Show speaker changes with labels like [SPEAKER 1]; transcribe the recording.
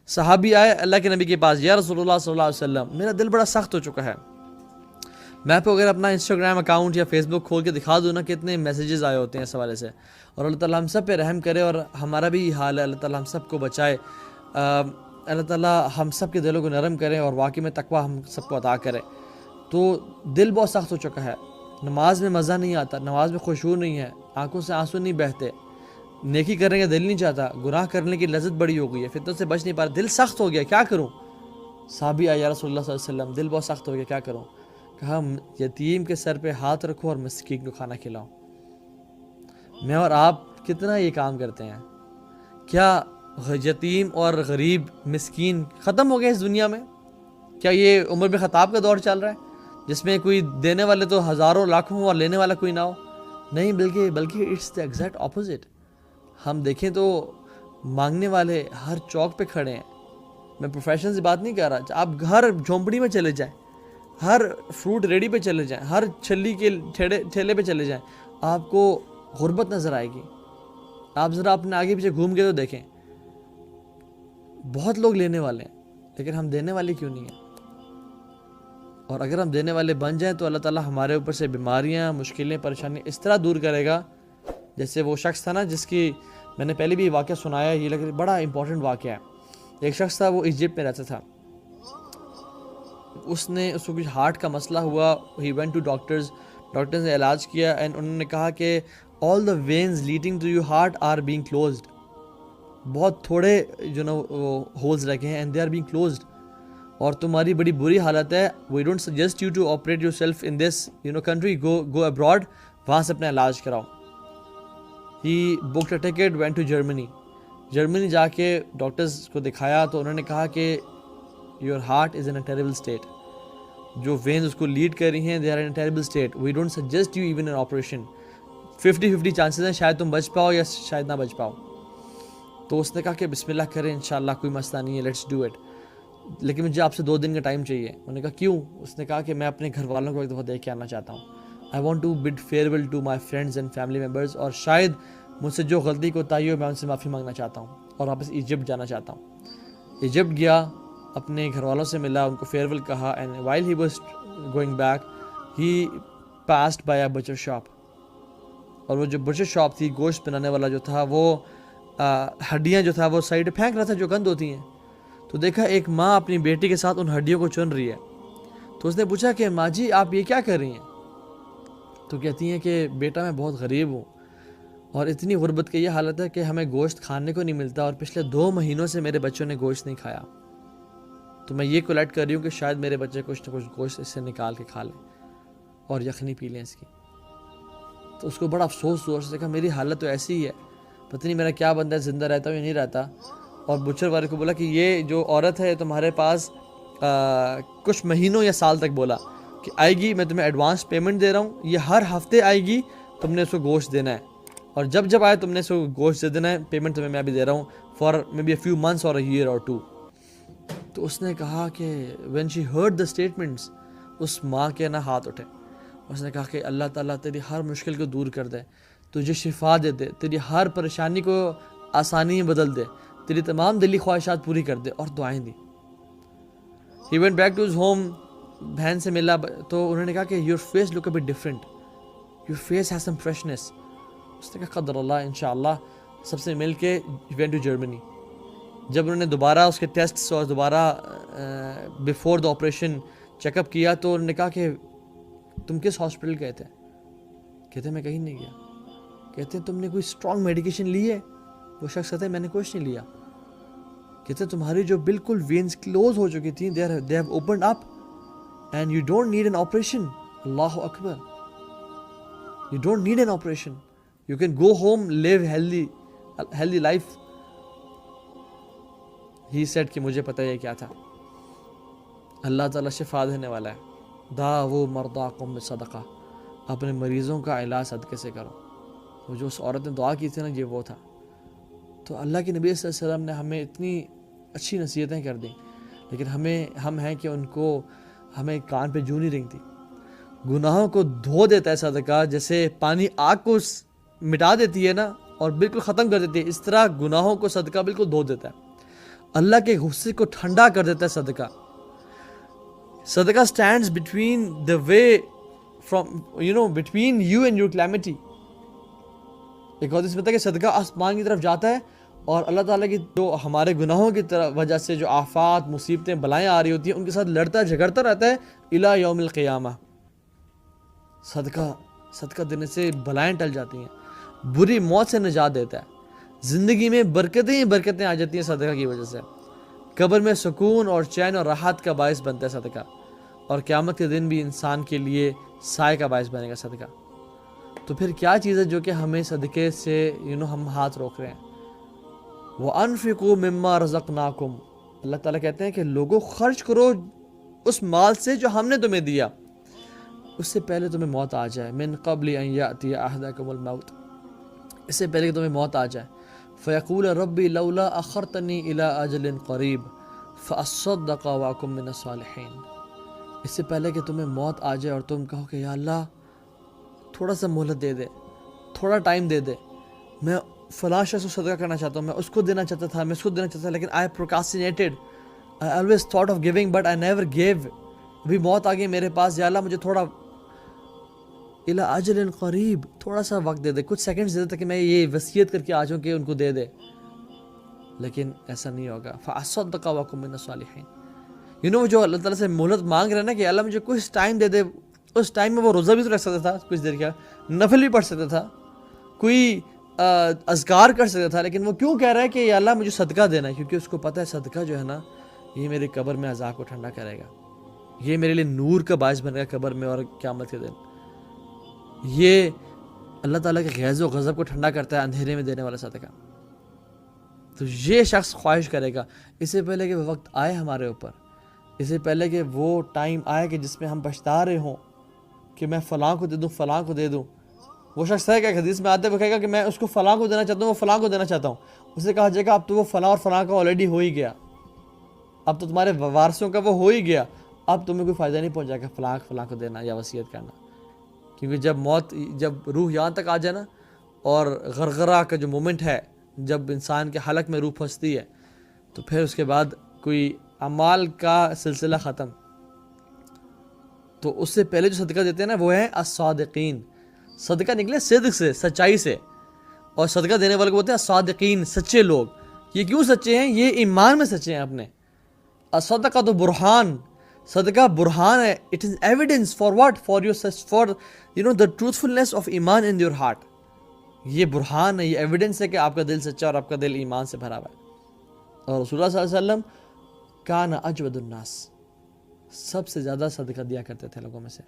[SPEAKER 1] صحابی آئے اللہ کے نبی کے پاس، یا رسول اللہ صلی اللہ علیہ وسلم میرا دل بڑا سخت ہو چکا ہے. میں آپ کو اگر اپنا انسٹاگرام اکاؤنٹ یا فیس بک کھول کے دکھا دوں نا کتنے میسیجز آئے ہوتے ہیں اس حوالے سے. اور اللہ تعالیٰ ہم سب پہ رحم کرے اور ہمارا بھی حال ہے، اللہ تعالیٰ ہم سب کو بچائے. اللہ تعالیٰ ہم سب کے دلوں کو نرم کرے اور واقعی میں تقویٰ ہم سب کو عطا کرے. تو دل بہت سخت ہو چکا ہے، نماز میں مزہ نہیں آتا، نماز میں خشوع نہیں ہے، آنکھوں سے آنسو نہیں بہتے، نیکی کرنے کا دل نہیں چاہتا، گناہ کرنے کی لذت بڑی ہو گئی ہے، فتنوں سے بچ نہیں پا رہا، دل سخت ہو گیا، کیا کروں؟ صحابی آیا، یا رسول اللہ صلی اللہ علیہ وسلم دل بہت سخت ہو گیا، کیا کروں؟ کہا یتیم کے سر پہ ہاتھ رکھو اور مسکین کو کھانا کھلاؤ. میں اور آپ کتنا یہ کام کرتے ہیں؟ کیا یتیم اور غریب مسکین ختم ہو گئے اس دنیا میں؟ کیا یہ عمر بن خطاب کا دور چل رہا ہے جس میں کوئی دینے والے تو ہزاروں لاکھوں اور لینے والا کوئی نہ ہو؟ نہیں، بلکہ اٹس دا ایگزیکٹ اپوزٹ. ہم دیکھیں تو مانگنے والے ہر چوک پہ کھڑے ہیں. میں پروفیشن سے بات نہیں کر رہا، آپ ہر جھونپڑی میں چلے جائیں، ہر فروٹ ریڈی پہ چلے جائیں، ہر چھلی کے ٹھیلے پہ چلے جائیں، آپ کو غربت نظر آئے گی. آپ ذرا اپنے آگے پیچھے گھوم کے تو دیکھیں، بہت لوگ لینے والے ہیں لیکن ہم دینے والے کیوں نہیں ہیں؟ اور اگر ہم دینے والے بن جائیں تو اللہ تعالیٰ ہمارے اوپر سے بیماریاں، مشکلیں، پریشانیاں اس طرح دور کرے گا. جیسے وہ شخص تھا نا جس کی میں نے پہلے بھی واقعہ سنایا، یہ لگ بڑا امپورٹنٹ واقعہ ہے. ایک شخص تھا، وہ ایجپٹ میں رہتا تھا. اس کو کچھ ہارٹ کا مسئلہ ہوا. ہی وینٹ ٹو ڈاکٹرز نے علاج کیا اینڈ انہوں نے کہا کہ all the veins leading to your heart are being closed. بہت تھوڑے ہولز رکھے ہیں and they are being closed, اور تمہاری بڑی بری حالت ہے. We don't suggest you to operate yourself in this country, go abroad, وہاں سے اپنا علاج کراؤ. He booked a ticket, went to Germany جا کے ڈاکٹرز کو دکھایا تو انہوں نے کہا کہ your heart is in a terrible state. جو وینز اس کو لیڈ کر رہی ہیں they are in a terrible state. We don't suggest you even an operation. 50-50 chances ہیں شاید تم بچ پاؤ یا شاید نہ بچ پاؤ. تو اس نے کہا کہ بسم اللہ کریں، انشاءاللہ کوئی مسئلہ نہیں ہے، لیٹس ڈو اٹ، لیکن مجھے آپ سے 2 دن کا ٹائم چاہیے. انہوں نے کہا کیوں؟ اس نے کہا کہ میں اپنے گھر والوں کو ایک دفعہ دیکھ کے آنا چاہتا ہوں. I want to bid farewell to my friends and family members, اور شاید مجھ سے جو غلطی کوتاہی ہو میں ان سے معافی مانگنا چاہتا ہوں اور واپس ایجپٹ جانا چاہتا ہوں. ایجپٹ گیا، اپنے گھر والوں سے ملا، ان کو فیئرویل کہا، and while he was going back he passed by a Butcher shop. اور وہ جو بچر شاپ تھی، گوشت بنانے والا جو تھا، وہ ہڈیاں جو تھا وہ سائڈ پھینک رہا تھا جو گند ہوتی ہیں. تو دیکھا ایک ماں اپنی بیٹی کے ساتھ ان ہڈیوں کو چن رہی ہے. تو اس نے پوچھا کہ ماں جی آپ یہ کیا کر رہی ہیں؟ تو کہتی ہیں کہ بیٹا میں بہت غریب ہوں اور اتنی غربت کی یہ حالت ہے کہ ہمیں گوشت کھانے کو نہیں ملتا، اور پچھلے 2 مہینوں سے میرے بچوں نے گوشت نہیں کھایا. تو میں یہ کولیکٹ کر رہی ہوں کہ شاید میرے بچے کچھ نہ کچھ گوشت اس سے نکال کے کھا لیں اور یخنی پی لیں اس کی. تو اس کو بڑا افسوس ہوا. اس نے کہا میری حالت تو ایسی ہی ہے، پتہ نہیں میرا کیا بندہ ہے، زندہ رہتا ہوں یا نہیں رہتا. اور بچر والے کو بولا کہ یہ جو عورت ہے تمہارے پاس کچھ مہینوں یا سال تک بولا کہ آئے گی، میں تمہیں ایڈوانس پیمنٹ دے رہا ہوں، یہ ہر ہفتے آئے گی، تم نے اس کو گوشت دینا ہے، اور جب آئے تم نے اس کو گوشت دے دینا ہے، پیمنٹ تمہیں میں بھی دے رہا ہوں for maybe a few months اور اے ایئر اور 2. تو اس نے کہا کہ when she heard the statements, اس ماں کے نہ ہاتھ اٹھے. اس نے کہا کہ اللہ تعالیٰ تیری ہر مشکل کو دور کر دے، تجھے شفا دے دے، تیری ہر پریشانی کو آسانی میں بدل دے، تیری تمام دلی خواہشات پوری کر دے، اور دعائیں دی. He went back to his home, بہن سے ملا تو انہوں نے کہا کہ your face look a bit different, your face has some freshness. اس نے کہا قدر اللہ، انشاءاللہ. سب سے مل کے وینٹ ٹو جرمنی. جب انہوں نے دوبارہ اس کے ٹیسٹس اور دوبارہ before the operation check up کیا تو انہوں نے کہا کہ تم کس ہاسپٹل گئے تھے؟ کہتے میں کہیں نہیں گیا. کہتے تم نے کوئی اسٹرانگ میڈیکیشن لی ہے؟ وہ شخص کہتے میں نے کچھ نہیں لیا. کہتے تمہاری جو بالکل وینز کلوز ہو چکی تھیں they have opened up and you don't need an operation. Allah Akbar. You don't need an operation. You can go home, live healthy life. He said کہ مجھے پتہ ہے کیا تھا. اللہ تعالیٰ شفا دینے والا ہے. داؤ مرضاکم بالصدقہ، اپنے مریضوں کا علاج صدقے سے کرو. وہ جو اس عورت نے دعا کی تھی نا، یہ وہ تھا. تو اللہ کے نبی صلی اللہ علیہ وسلم نے ہمیں اتنی اچھی نصیحتیں کر دیں، لیکن ہم ہیں کہ ان کو ہمیں کان پہ جوں نہیں رنگتی. گناہوں کو دھو دیتا ہے صدقہ، جیسے پانی آگ کو مٹا دیتی ہے نا اور بالکل ختم کر دیتی ہے، اس طرح گناہوں کو صدقہ بالکل دھو دیتا ہے. اللہ کے غصے کو ٹھنڈا کر دیتا ہے صدقہ. صدقہ stands between the way from between you and your calamity. ایک اور اس میں کہ صدقہ آسمان کی طرف جاتا ہے اور اللہ تعالیٰ کی جو ہمارے گناہوں کی وجہ سے جو آفات مصیبتیں بلائیں آ رہی ہوتی ہیں ان کے ساتھ لڑتا جھگڑتا رہتا ہے الی یوم القیامہ. صدقہ دینے سے بلائیں ٹل جاتی ہیں, بری موت سے نجات دیتا ہے, زندگی میں برکتیں ہی برکتیں آ جاتی ہیں صدقہ کی وجہ سے. قبر میں سکون اور چین اور راحت کا باعث بنتا ہے صدقہ, اور قیامت کے دن بھی انسان کے لیے سائے کا باعث بنے گا صدقہ. تو پھر کیا چیز ہے جو کہ ہمیں صدقے سے ہم ہاتھ روک رہے ہیں؟ وَأَنفِقُوا مِمَّا رَزَقْنَاكُمْ. اللہ تعالیٰ کہتے ہیں کہ لوگوں خرچ کرو اس مال سے جو ہم نے تمہیں دیا, اس سے پہلے تمہیں موت آ جائے. مِن قَبْلِ أَن يَأْتِيَ أَحَدَكُمُ الْمَوْتُ, اس سے پہلے کہ تمہیں موت آ جائے. فَيَقُولَ رَبِّ لَوْلَا أَخَّرْتَنِي إِلَىٰ أَجَلٍ قَرِيبٍ فَأَصَّدَّقَ وَأَكُن مِّنَ الصَّالِحِينَ. اس سے پہلے کہ تمہیں موت آ جائے اور تم کہو کہ یا اللہ تھوڑا سا مہلت دے دے, تھوڑا ٹائم دے دے, میں فلاں شخص کو صدقہ کرنا چاہتا ہوں, میں اس کو دینا چاہتا تھا, میں اس کو دینا چاہتا تھا, لیکن I procrastinated. I always thought of giving but I never gave. ابھی موت آ گئی میرے پاس, یا اللہ مجھے تھوڑا الی اجل قریب, تھوڑا سا وقت دے دے, کچھ سیکنڈز دے دے تاکہ میں یہ وصیت کر کے آ جاؤں کہ ان کو دے دے. لیکن ایسا نہیں ہوگا. فَأَصَّدَّقَ وَأَكُن مِّنَ الصَّالِحِينَ. جو اللہ تعالیٰ سے مہلت مانگ رہا ہے نا کہ اللہ مجھے کچھ ٹائم دے دے, اس ٹائم میں وہ روزہ بھی تو رکھ سکتا تھا کچھ دیر کا, نفل بھی پڑھ سکتا تھا, کوئی اذکار کر سکتا تھا, لیکن وہ کیوں کہہ رہا ہے کہ یا اللہ مجھے صدقہ دینا ہے؟ کیونکہ اس کو پتہ ہے صدقہ جو ہے نا یہ میری قبر میں عذاب کو ٹھنڈا کرے گا, یہ میرے لیے نور کا باعث بنے گا قبر میں اور قیامت کے دن. یہ اللہ تعالیٰ کے غیظ و غضب کو ٹھنڈا کرتا ہے اندھیرے میں دینے والا صدقہ. تو یہ شخص خواہش کرے گا اس سے پہلے کہ وہ وقت آئے ہمارے اوپر, اس سے پہلے کہ وہ ٹائم آئے کہ جس میں ہم پچھتا رہے ہوں کہ میں فلاں کو دے دوں, فلاں کو دے دوں. وہ شخص ہے کہ حدیث میں آتے وہ کہے گا کہ میں اس کو فلاں کو دینا چاہتا ہوں, وہ فلاں کو دینا چاہتا ہوں. اسے کہا جائے گا اب تو وہ فلاں اور فلاں کا آلریڈی ہو ہی گیا, اب تو تمہارے وارثوں کا وہ ہو ہی گیا, اب تمہیں کوئی فائدہ نہیں پہنچا کہ فلاں کو دینا یا وصیت کرنا. کیونکہ جب روح یہاں تک آ جائے نا, اور غرغرہ کا جو مومنٹ ہے جب انسان کے حلق میں روح پھنستی ہے, تو پھر اس کے بعد کوئی اعمال کا سلسلہ ختم. تو اس سے پہلے جو صدقہ دیتے ہیں نا وہ ہے الصادقین. صدقہ نکلے صدق سے, سچائی سے, اور صدقہ دینے والے کو بولتے ہیں الصادقین, سچے لوگ. یہ کیوں سچے ہیں؟ یہ ایمان میں سچے ہیں اپنے. الصدقہ تو برہان, صدقہ برہان ہے. It is evidence for what, for the truthfulness of ایمان in your heart. یہ برہان ہے, یہ ایویڈنس ہے کہ آپ کا دل سچا اور آپ کا دل ایمان سے بھرا ہوا ہے. اور رسول اللہ صلی اللہ علیہ وسلم کان اجود الناس, سب سے زیادہ صدقہ دیا کرتے تھے لوگوں میں سے.